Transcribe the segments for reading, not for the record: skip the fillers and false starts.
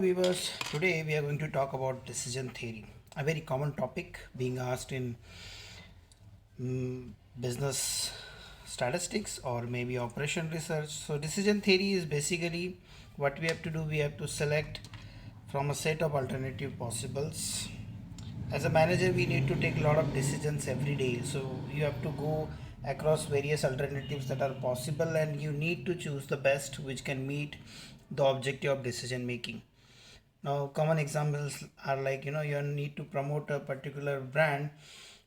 Viewers, today we are going to talk about decision theory, a very common topic being asked in business statistics or maybe operation research. So, decision theory is basically what we have to do. We have to select from a set of alternative possibles. As a manager, we need to take a lot of decisions every day. So, you have to go across various alternatives that are possible, and you need to choose the best which can meet the objective of decision making. Now, common examples are like you need to promote a particular brand,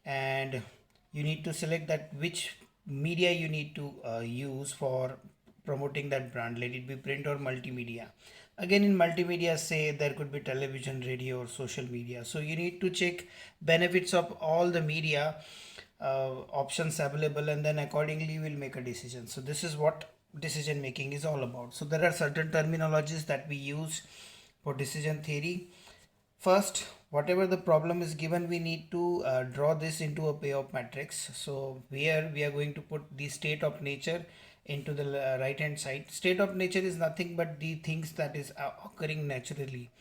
and you need to select that which media you need to use for promoting that brand. Let it be print or multimedia. Again, in multimedia, say there could be television, radio, or social media. So you need to check benefits of all the media options available, and then accordingly you will make a decision. So this is what decision making is all about. So there are certain terminologies that we use for decision theory. First, whatever the problem is given, we need to draw this into a payoff matrix. So here we are going to put the state of nature into the right hand side. State of nature is nothing but the things that is occurring naturally.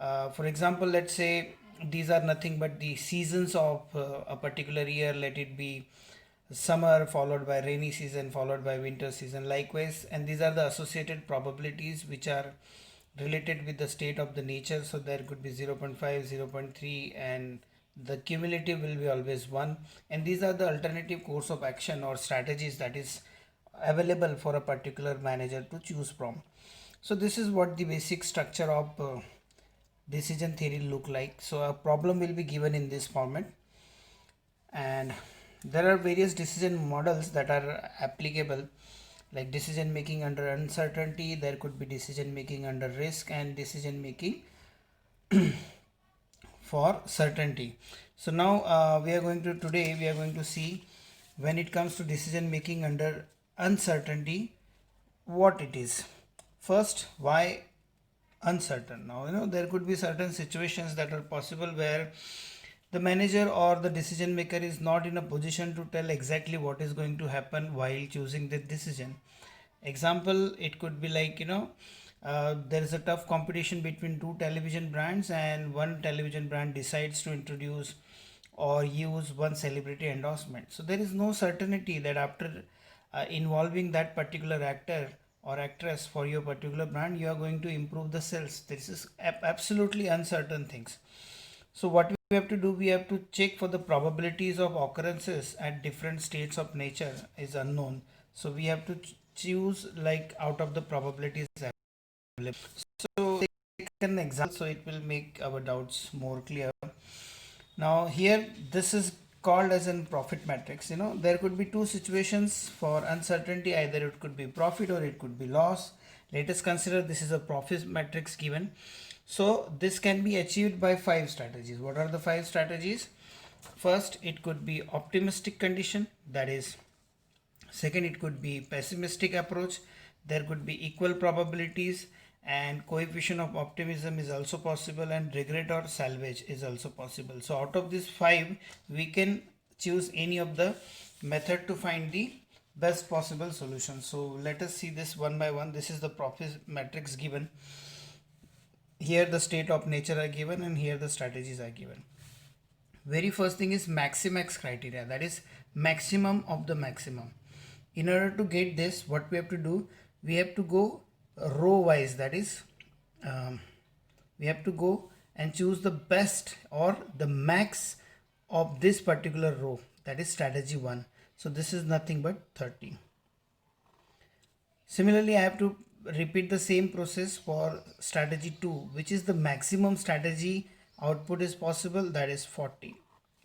For example, let's say these are nothing but the seasons of a particular year. Let it be summer followed by rainy season followed by winter season, likewise, and these are the associated probabilities which are related with the state of the nature. So there could be 0.5, 0.3, and the cumulative will be always 1, and these are the alternative course of action or strategies that is available for a particular manager to choose from. So this is what the basic structure of decision theory look like. So a problem will be given in this format, and there are various decision models that are applicable, like decision making under uncertainty. There could be decision making under risk, and decision making for certainty. So now today we are going to see, when it comes to decision making under uncertainty, what it is. First, why uncertain? Now there could be certain situations that are possible where the manager or the decision maker is not in a position to tell exactly what is going to happen while choosing the decision. Example, it could be like there is a tough competition between two television brands, and one television brand decides to introduce or use one celebrity endorsement. So there is no certainty that after involving that particular actor or actress for your particular brand, you are going to improve the sales. This is absolutely uncertain things. So what we have to do, we have to check for the probabilities of occurrences at different states of nature is unknown. So we have to choose like out of the probabilities available. So take an example so it will make our doubts more clear. Now here this is called as a profit matrix. There could be two situations for uncertainty, either it could be profit or it could be loss. Let us consider this is a profit matrix given. So this can be achieved by 5 strategies. What are the 5 strategies? First, it could be optimistic condition, that is. Second, it could be pessimistic approach. There could be equal probabilities, and coefficient of optimism is also possible, and regret or salvage is also possible. So out of these 5, we can choose any of the method to find the best possible solution. So let us see this one by one. This is the profit matrix given. Here the state of nature are given, and here the strategies are given. Very first thing is maximax criteria, that is maximum of the maximum. In order to get this, what we have to do, we have to go row wise, that is we have to go and choose the best or the max of this particular row, that is strategy 1. So this is nothing but 30. Similarly, I have to repeat the same process for strategy 2, which is the maximum strategy output is possible, that is 40.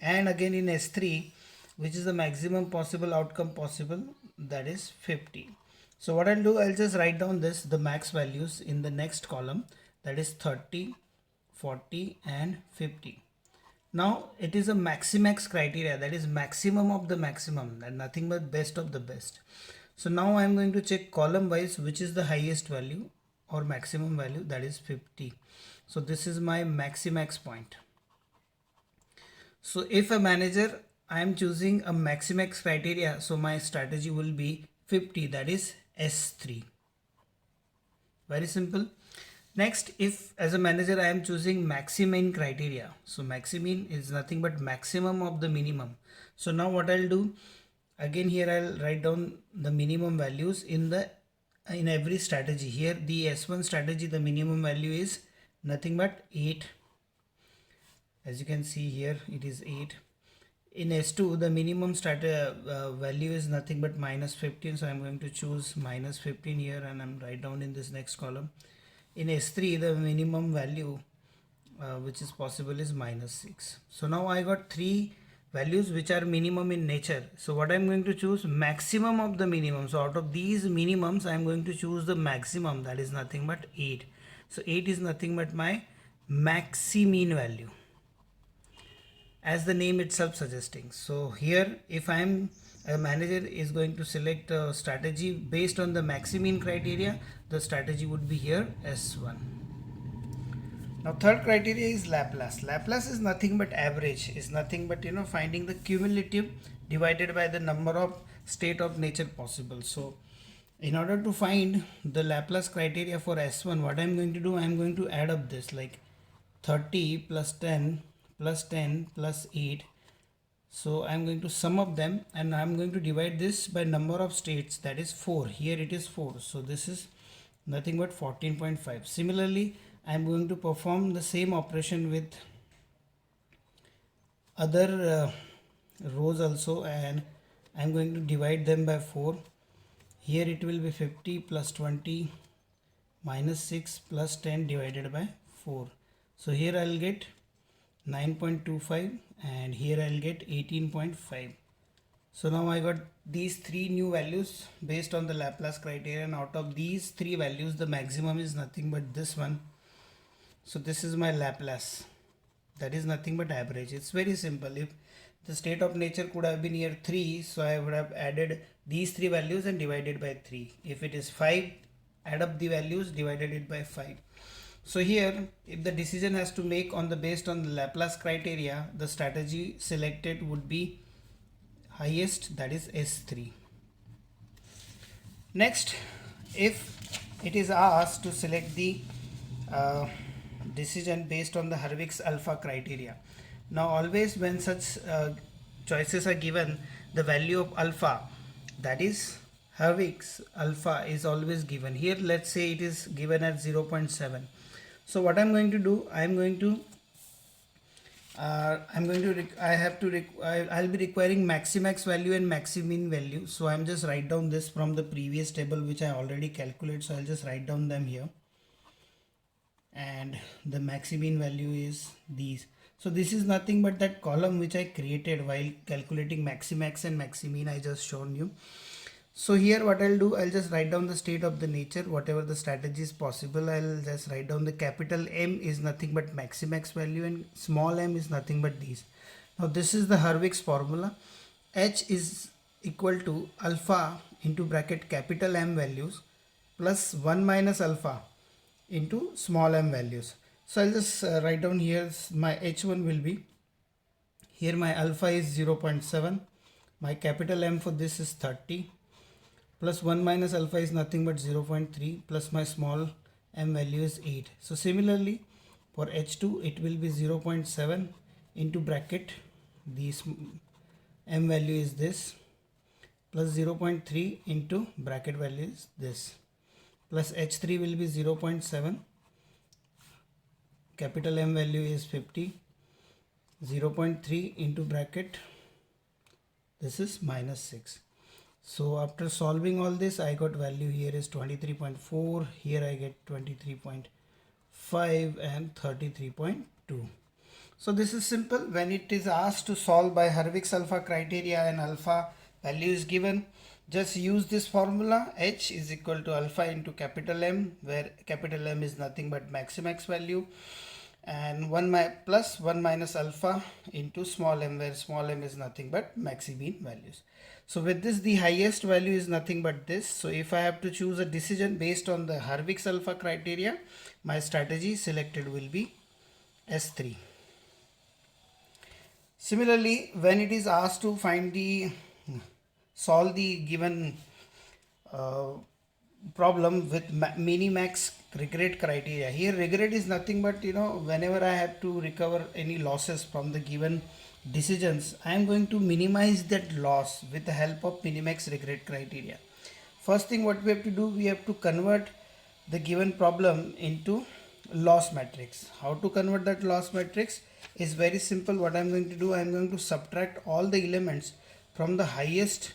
And again in S3, which is the maximum possible outcome possible, that is 50. So what I'll do, I'll just write down the max values in the next column, that is 30, 40 and 50. Now it is a maximax criteria, that is maximum of the maximum, and nothing but best of the best. So now I am going to check column wise which is the highest value or maximum value, that is 50. So this is my maximax point. So if a manager, I am choosing a maximax criteria, so my strategy will be 50, that is S3. Very simple. Next, if as a manager I am choosing maximin criteria, so maximin is nothing but maximum of the minimum. So now what I'll do, again here I'll write down the minimum values in every strategy. Here the S1 strategy, the minimum value is nothing but 8. As you can see here, it is 8. In S2 the minimum value is nothing but minus 15, so I'm going to choose minus 15 here and I'm write down in this next column. In S3 the minimum value which is possible is minus 6. So now I got three values which are minimum in nature. So what I'm going to choose, maximum of the minimum. So out of these minimums I'm going to choose the maximum, that is nothing but 8. So 8 is nothing but my maximin value, as the name itself suggesting. So here if I am a manager is going to select a strategy based on the maximin criteria, the strategy would be here S1. Now third criteria is Laplace. Laplace is nothing but average, is nothing but finding the cumulative divided by the number of state of nature possible. So in order to find the Laplace criteria for S1, what I'm going to do, I'm going to add up this, like 30 plus 10 plus 10 plus 8. So I'm going to sum up them and I'm going to divide this by number of states, that is 4. Here it is 4, so this is nothing but 14.5. Similarly, I'm going to perform the same operation with other rows also, and I'm going to divide them by 4. Here it will be 50 plus 20 minus 6 plus 10 divided by 4. So here I'll get 9.25 and here I'll get 18.5. So now I got these three new values based on the Laplace criteria, and out of these three values the maximum is nothing but this one. So this is my Laplace, that is nothing but average. It's very simple. If the state of nature could have been here 3, so I would have added these three values and divided by 3. If it is 5, add up the values, divided it by 5. So here if the decision has to make on the based on the Laplace criteria, the strategy selected would be highest, that is S3. Next, if it is asked to select the decision based on the Hurwitz alpha criteria. Now always when such choices are given, the value of alpha, that is Hurwitz alpha, is always given. Here let's say it is given at 0.7. So what I'm going to do, I'll be requiring maximax value and maximin value. So I'm just write down this from the previous table which I already calculated. So I'll just write down them here, and the maximin value is these. So this is nothing but that column which I created while calculating maximax and maximin I just shown you. So here what I'll do, I'll just write down the state of the nature, whatever the strategy is possible. I'll just write down the capital M is nothing but maximax value and small m is nothing but these. Now this is the Hurwitz formula. H is equal to alpha into bracket capital M values plus 1 minus alpha into small m values. So I'll just write down here my H1 will be, here my alpha is 0.7, my capital M for this is 30, plus 1 minus alpha is nothing but 0.3, plus my small m value is 8. So similarly for H2 it will be 0.7 into bracket, this m value is this, plus 0.3 into bracket value is this, plus H3 will be 0.7, capital M value is 50, 0.3 into bracket, this is minus 6. So after solving all this, I got value here is 23.4, here I get 23.5 and 33.2. So this is simple. When it is asked to solve by Hurwitz alpha criteria and alpha value is given, just use this formula. H is equal to alpha into capital M, where capital M is nothing but maximax value, and 1 plus 1 minus alpha into small m, where small m is nothing but maximin values. So with this, the highest value is nothing but this. So if I have to choose a decision based on the Hurwitz alpha criteria, my strategy selected will be S3. Similarly, when it is asked to solve the given problem with minimax regret criteria. Here regret is nothing but, whenever I have to recover any losses from the given decisions, I am going to minimize that loss with the help of minimax regret criteria. First thing what we have to do, we have to convert the given problem into loss matrix. How to convert that loss matrix is very simple. What I am going to do, I am going to subtract all the elements from the highest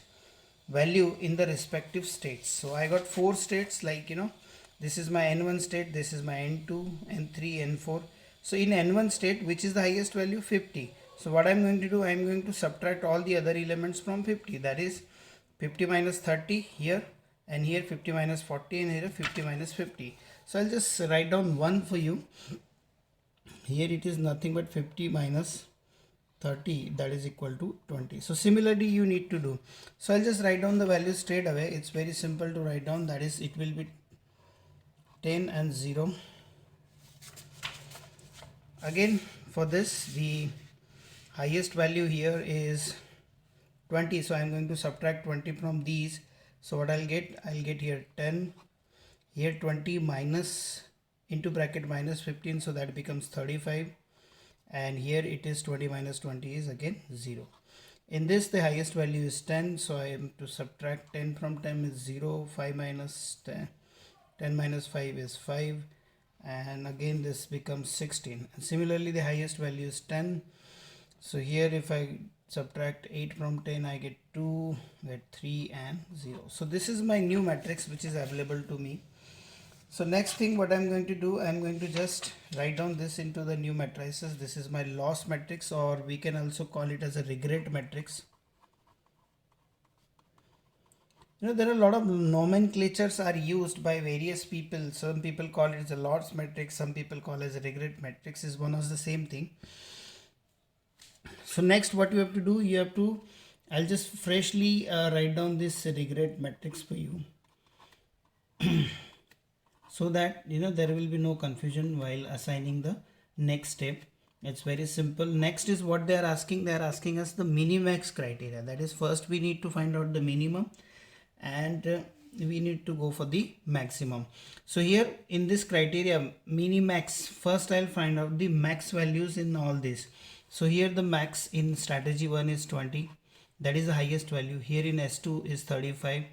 value in the respective states. So I got 4 states, like, this is my n1 state, this is my n2, n3, n4. So in n1 state, which is the highest value? 50. So what I'm going to do, I'm going to subtract all the other elements from 50. That is 50 minus 30 here, and here 50 minus 40, and here 50 minus 50. So I'll just write down 1 for you. Here it is nothing but 50 minus 30, that is equal to 20. So similarly you need to do. So I'll just write down the values straight away. It's very simple to write down. That is, it will be 10 and 0. Again, for this, the highest value here is 20. So I'm going to subtract 20 from these. So what I'll get here 10, here 20 minus into bracket minus 15. So that becomes 35. And here it is 20 minus 20 is again 0. In this, the highest value is 10. So I am to subtract 10 from 10 is 0. 5 minus 10. 10 minus 5 is 5, and again this becomes 16. And similarly the highest value is 10. So here if I subtract 8 from 10, I get 2, get 3 and 0. So this is my new matrix which is available to me. So next thing what I'm going to do, I'm going to just write down this into the new matrices. This is my loss matrix, or we can also call it as a regret matrix. There are a lot of nomenclatures are used by various people. Some people call it as a loss matrix, some people call it as a regret matrix. Is one of the same thing. So next what you have to do, you have to, I'll just freshly write down this regret matrix for you. So that there will be no confusion while assigning the next step. It's very simple. Next is what they are asking. They are asking us the minimax criteria. That is, first we need to find out the minimum, and we need to go for the maximum. So here in this criteria minimax, first I'll find out the max values in all this. So here the max in strategy 1 is 20. That is the highest value. Here in S2 is 35,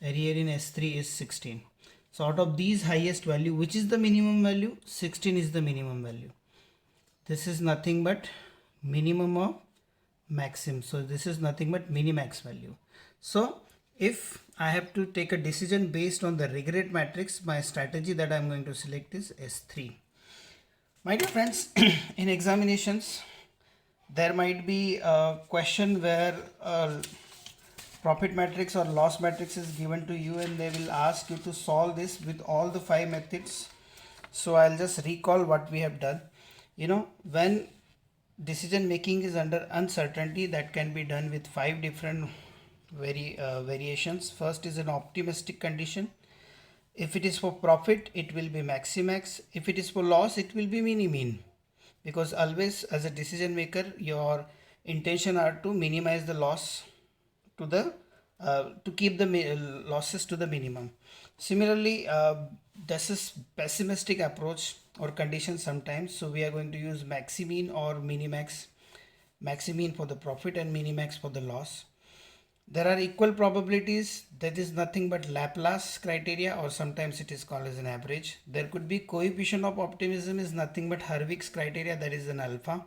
and here in S3 is 16. So out of these highest value, which is the minimum value? 16 is the minimum value. This is nothing but minimum of maximum. So this is nothing but minimax value. So if I have to take a decision based on the regret matrix, my strategy that I'm going to select is S3. My dear friends, in examinations, there might be a question where profit matrix or loss matrix is given to you, and they will ask you to solve this with all the 5 methods. So I'll just recall what we have done. When decision making is under uncertainty, that can be done with 5 different variations. First is an optimistic condition. If it is for profit, it will be maximax. If it is for loss, it will be mini-min. Because always as a decision maker, your intention are to minimize the loss to keep the losses to the minimum. Similarly, this is pessimistic approach or condition sometimes. So we are going to use maximin or minimax. Maximin for the profit and minimax for the loss. There are equal probabilities. That is nothing but Laplace criteria, or sometimes it is called as an average. There could be coefficient of optimism is nothing but Hurwitz criteria, that is an alpha.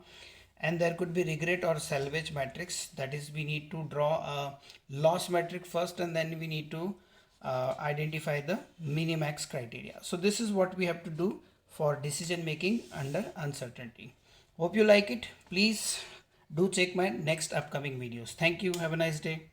And there could be regret or salvage matrix. That is, we need to draw a loss matrix first, and then we need to identify the minimax criteria. So this is what we have to do for decision making under uncertainty. Hope you like it. Please do check my next upcoming videos. Thank you. Have a nice day.